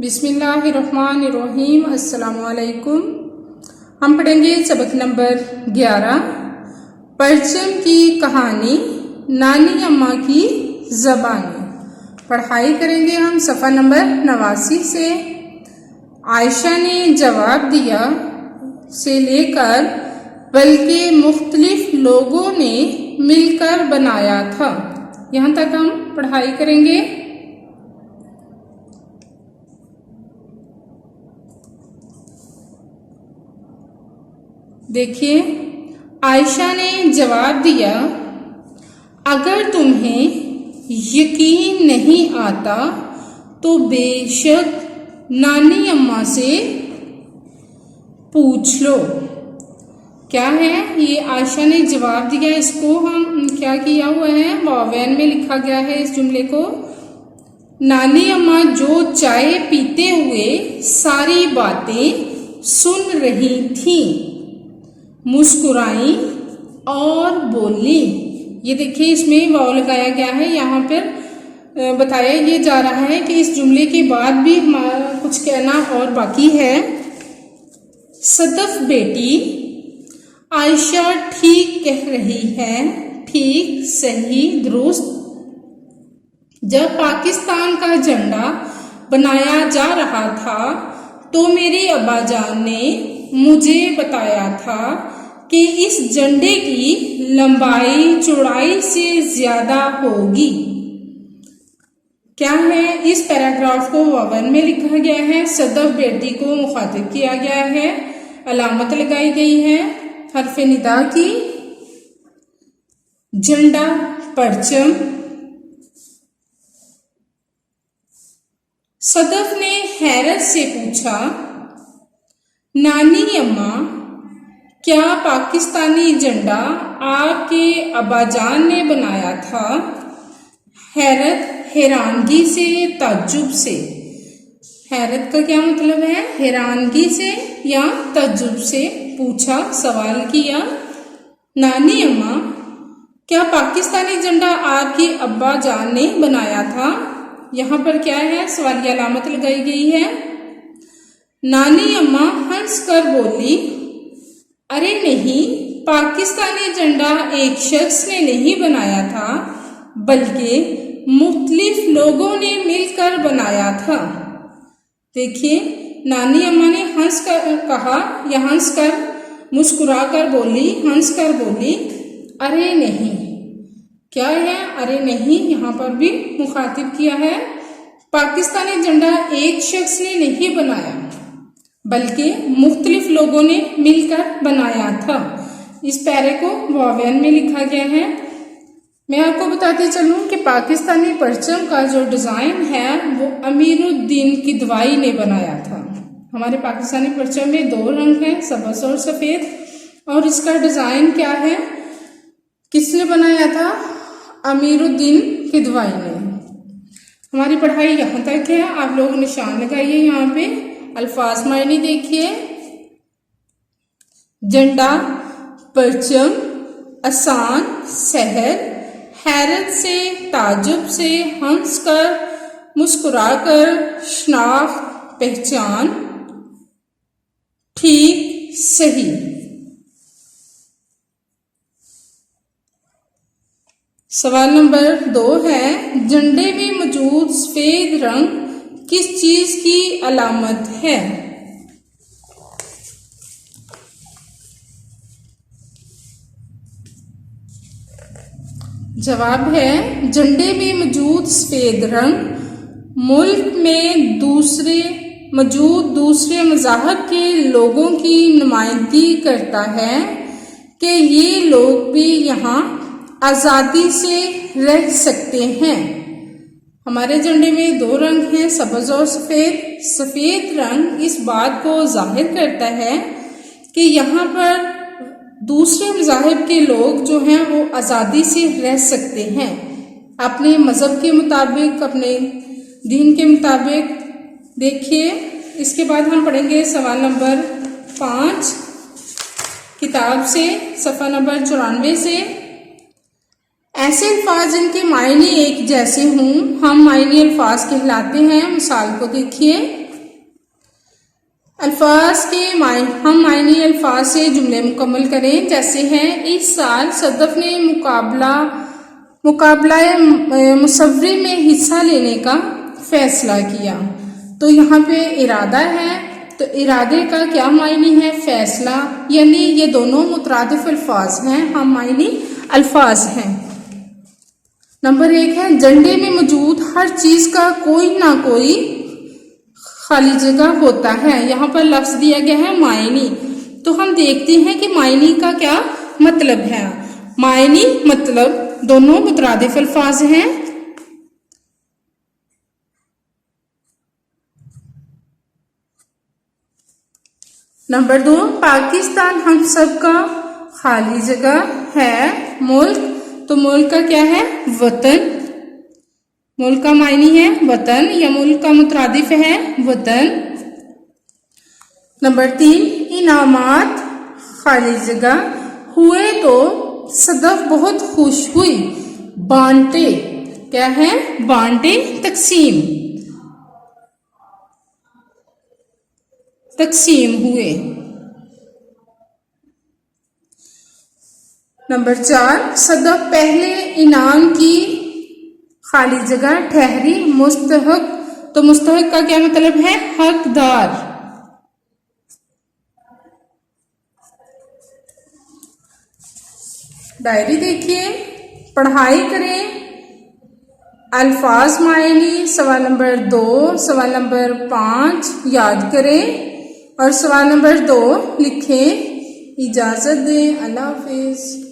बिस्मिल्लाहिर्रहमानिर्रहीम। अस्सलामुअलैकुम। हम पढ़ेंगे सबक नंबर 11, परचम की कहानी, नानी अम्मा की ज़बानी। पढ़ाई करेंगे हम सफ़ा नंबर 89 से। आयशा ने जवाब दिया से लेकर बल्कि मुख्तलिफ लोगों ने मिलकर बनाया था। यहाँ तक हम पढ़ाई करेंगे। देखिए, आयशा ने जवाब दिया, अगर तुम्हें यकीन नहीं आता तो बेशक नानी अम्मा से पूछ लो। क्या है ये? आयशा ने जवाब दिया। इसको हम क्या किया हुआ है, वावेन में लिखा गया है इस जुमले को। नानी अम्मा जो चाय पीते हुए सारी बातें सुन रही थीं, मुस्कुराई और बोली। ये देखिए, इसमें वाव लगाया गया है। यहाँ पर बताया ये जा रहा है कि इस जुमले के बाद भी हमारा कुछ कहना और बाकी है। सदफ बेटी, आयशा ठीक कह रही है। ठीक, सही, दुरुस्त। जब पाकिस्तान का झंडा बनाया जा रहा था तो मेरे अब्बाजान ने मुझे बताया था कि इस झंडे की लंबाई चौड़ाई से ज्यादा होगी। क्या है? इस पैराग्राफ को वावन में लिखा गया है। सदफ बेटी को मुखातिब किया गया है। अलामत लगाई गई है हरफ निदा की। झंडा, परचम। सदफ ने हैरत से पूछा, नानी अम्मा, क्या पाकिस्तानी झंडा आपके अब्बाजान ने बनाया था? हैरत, हैरानगी से, ताज्जुब से। हैरत का क्या मतलब है? हैरानगी से या ताज्जुब से पूछा, सवाल किया। नानी अम्मा, क्या पाकिस्तानी झंडा आपके अब्बाजान ने बनाया था? यहाँ पर क्या है? सवालिया अलामत लगाई गई है। नानी अम्मा हंस कर बोली, अरे नहीं, पाकिस्तानी झंडा एक शख्स ने नहीं बनाया था, बल्कि मुख्तलिफ लोगों ने मिलकर बनाया था। देखिए, नानी अम्मा ने हंस कर कहा या हंस कर, मुस्कुरा कर बोली, हंस कर बोली, अरे नहीं। क्या है? अरे नहीं। यहाँ पर भी मुखातिब किया है। पाकिस्तानी झंडा एक शख्स ने नहीं बनाया, बल्कि मुख्तलिफ लोगों ने मिलकर बनाया था। इस पैरे को वावेन में लिखा गया है। मैं आपको बताते चलूं कि पाकिस्तानी परचम का जो डिज़ाइन है वो अमीरुद्दीन किदवाई ने बनाया था। हमारे पाकिस्तानी परचम में दो रंग हैं, सब्ज़ और सफ़ेद। और इसका डिज़ाइन क्या है, किसने बनाया था? अमीरुद्दीन किदवाई ने। हमारी पढ़ाई यहाँ तक है। आप लोग निशान लगाइए यहाँ पे। अल्फाज मायने देखिए। झंडा, परचम, आसान, सहल, हैरत से, ताजुब से, हंस कर, मुस्कुराकर, शनाख्त, पहचान, ठीक, सही। सवाल नंबर 2 है, झंडे में मौजूद सफेद रंग किस चीज की अलामत है? जवाब है, झंडे में मौजूद सफेद रंग मुल्क में मौजूद दूसरे मज़ाहब के लोगों की नुमाइंदगी करता है कि ये लोग भी यहाँ आज़ादी से रह सकते हैं। हमारे झंडे में दो रंग हैं, सब्ज़ और सफ़ेद। सफ़ेद रंग इस बात को जाहिर करता है कि यहाँ पर दूसरे मज़ाहिब के लोग जो हैं वो आज़ादी से रह सकते हैं, अपने मज़हब के मुताबिक, अपने दीन के मुताबिक। देखिए, इसके बाद हम पढ़ेंगे सवाल नंबर 5 किताब से, सफ़ा नंबर 94 से। ऐसे अल्फाज जिनके मायने एक जैसे हों हम मायने अल्फाज कहलाते हैं। मिसाल को देखिए, अल्फाज के हम मायने अल्फाज से जुमले मुकम्मल करें। जैसे हैं, इस साल सदफ ने मुकाबला मुसव्वरी में हिस्सा लेने का फैसला किया। तो यहाँ पे इरादा है, तो इरादे का क्या मायने है? फैसला। यानी ये दोनों मुतरादिफ अल्फाज हैं, हम मायने अल्फाज हैं। नंबर 1 है, झंडे में मौजूद हर चीज का कोई ना कोई खाली जगह होता है। यहाँ पर लफ्ज दिया गया है मायनी। तो हम देखते हैं कि मायनी का क्या मतलब है। मायनी मतलब दोनों मुतरादिफ अल्फाज हैं। नंबर 2, पाकिस्तान हम सब का खाली जगह है। मुल्क, तो मुल्क का क्या है? वतन। मुल्क का मायनी है वतन, या मुल्क का मुतरादिफ है वतन। नंबर 3, इनामात खाली जगह हुए तो सदफ बहुत खुश हुई। बांटे, क्या है? बांटे, तकसीम हुए। नंबर 4, सदफ पहले इनाम की खाली जगह ठहरी मुस्तहक। तो मुस्तहक का क्या मतलब है? हकदार। डायरी देखिए, पढ़ाई करें, अल्फाज मायने सवाल नंबर 2, सवाल नंबर 5 याद करें और सवाल नंबर 2 लिखें। इजाजत दें। अल्लाह हाफिज।